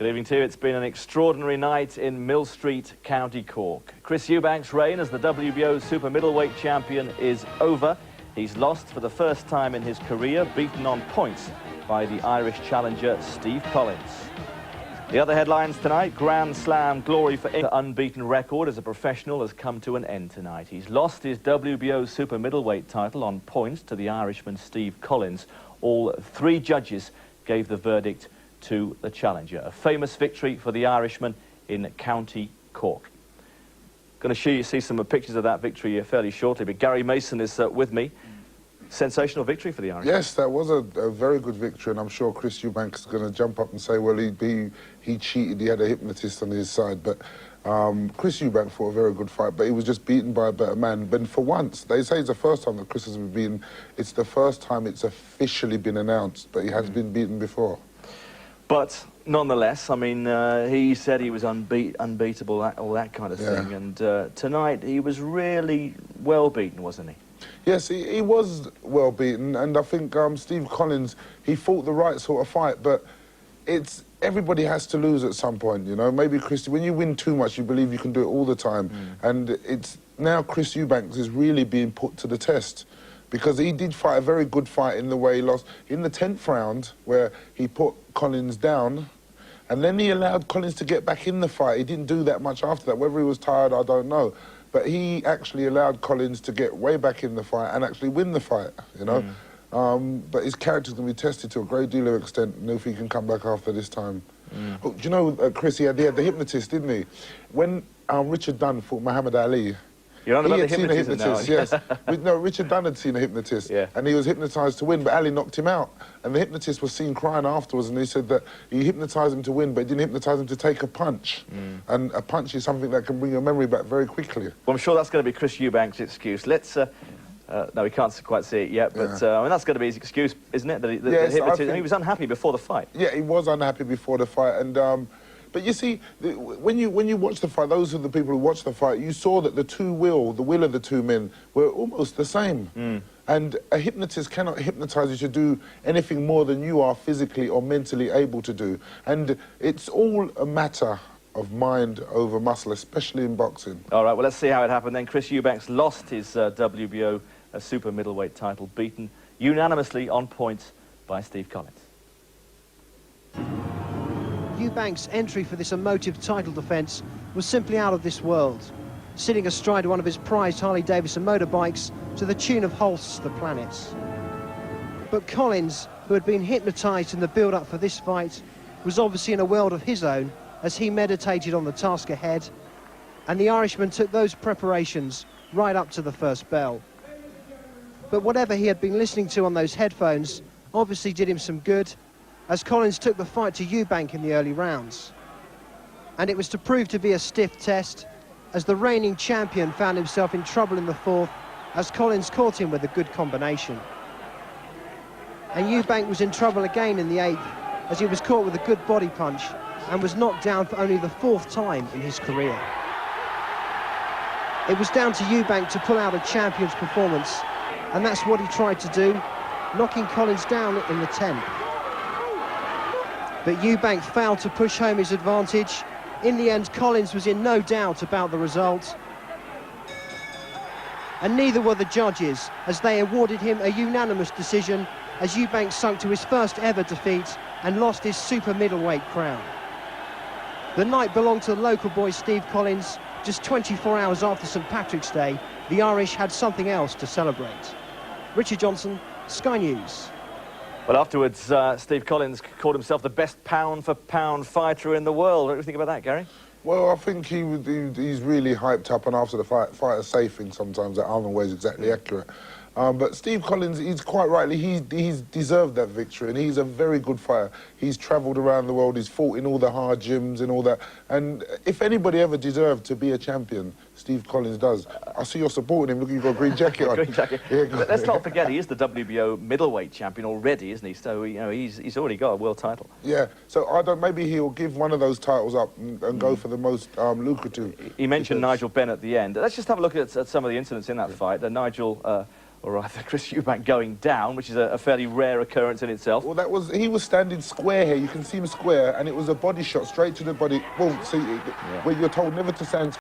Good evening to you. It's been an extraordinary night in Mill Street, County Cork. Chris Eubank's reign as the WBO super middleweight champion is over. He's lost for the first time in his career, beaten on points by the Irish challenger Steve Collins. The other headlines tonight: Grand Slam glory for England. The unbeaten record as a professional has come to an end tonight. He's lost his WBO super middleweight title on points to the Irishman Steve Collins. All three judges gave the verdict to the challenger. A famous victory for the Irishman in County Cork. Going to show you see some pictures of that victory fairly shortly, but Gary Mason is with me. Sensational victory for the Irish. Yes, that was a very good victory, and I'm sure Chris Eubank is going to jump up and say, well, he cheated, he had a hypnotist on his side. But Chris Eubank fought a very good fight, but he was just beaten by a better man. But for once, they say it's the first time that Chris has been beaten. It's the first time it's officially been announced, but he has been beaten before. But nonetheless, I mean, he said he was unbeatable, all that kind of thing. And tonight, he was really well beaten, wasn't he? Yes, he was well beaten, and I think Steve Collins, he fought the right sort of fight, but everybody has to lose at some point, you know. Maybe Chris, when you win too much, you believe you can do it all the time, and it's now Chris Eubank is really being put to the test, because he did fight a very good fight in the way he lost in the 10th round, where he put Collins down, and then he allowed Collins to get back in the fight. He didn't do that much after that. Whether he was tired, I don't know. But he actually allowed Collins to get way back in the fight and actually win the fight, you know. But his character's going to be tested to a great deal of extent, and if he can come back after this time. Oh, do you know, Chris, he had the hypnotist, didn't he? When Richard Dunn fought Muhammad Ali, You're on about he the had seen a hypnotist, yes. No, Richard Dunn had seen a hypnotist, and he was hypnotised to win, but Ali knocked him out. And the hypnotist was seen crying afterwards, and he said that he hypnotised him to win, but he didn't hypnotise him to take a punch. And a punch is something that can bring your memory back very quickly. Well, I'm sure that's going to be Chris Eubank's excuse. Let's... no, we can't quite see it yet, but I mean, that's going to be his excuse, isn't it? Yes, he was unhappy before the fight. Yeah, he was unhappy before the fight, and... But you see, when you watch the fight, those are the people who watch the fight, you saw that the will of the two men were almost the same. And a hypnotist cannot hypnotise you to do anything more than you are physically or mentally able to do. And it's all a matter of mind over muscle, especially in boxing. All right, well, let's see how it happened then. Chris Eubanks lost his WBO super middleweight title, beaten unanimously on points by Steve Collins. Eubank's entry for this emotive title defence was simply out of this world, sitting astride one of his prized Harley-Davidson motorbikes to the tune of Holst's The Planets. But Collins, who had been hypnotised in the build-up for this fight, was obviously in a world of his own as he meditated on the task ahead, and the Irishman took those preparations right up to the first bell. But whatever he had been listening to on those headphones obviously did him some good, as Collins took the fight to Eubank in the early rounds. And it was to prove to be a stiff test, as the reigning champion found himself in trouble in the fourth, as Collins caught him with a good combination. And Eubank was in trouble again in the eighth, as he was caught with a good body punch and was knocked down for only the fourth time in his career. It was down to Eubank to pull out a champion's performance, and that's what he tried to do, knocking Collins down in the 10th. But Eubank failed to push home his advantage. In the end, Collins was in no doubt about the result. And neither were the judges, as they awarded him a unanimous decision, as Eubank sunk to his first ever defeat and lost his super middleweight crown. The night belonged to the local boy Steve Collins. Just 24 hours after St Patrick's Day, the Irish had something else to celebrate. Richard Johnson, Sky News. Well, afterwards, Steve Collins called himself the best pound-for-pound fighter in the world. What do you think about that, Gary? Well, I think he's really hyped up, and after the fighter's safe thing sometimes that aren't always exactly accurate. But Steve Collins, he's quite rightly, he's deserved that victory, and he's a very good fighter. He's travelled around the world, he's fought in all the hard gyms and all that. And if anybody ever deserved to be a champion, Steve Collins does. I see you're supporting him. Look, you've got a green jacket on. Green jacket. Yeah, let's not forget, he is the WBO middleweight champion already, isn't he? So, you know, he's already got a world title. Yeah, so maybe he'll give one of those titles up and go for the most lucrative. He mentioned Nigel Benn at the end. Let's just have a look at some of the incidents in that fight. Nigel or rather Chris Eubank going down, which is a fairly rare occurrence in itself. Well, he was standing square here. You can see him square, and it was a body shot straight to the body. Well, see, where you're told never to stand